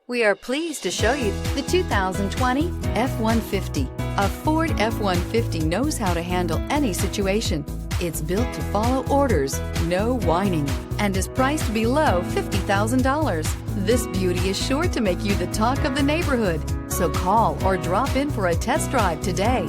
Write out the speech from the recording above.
We are pleased to show you the 2020 F-150. A Ford F-150 knows how to handle any situation. It's built to follow orders, no whining, and is priced below $50,000. This beauty is sure to make you the talk of the neighborhood. So call or drop in for a test drive today.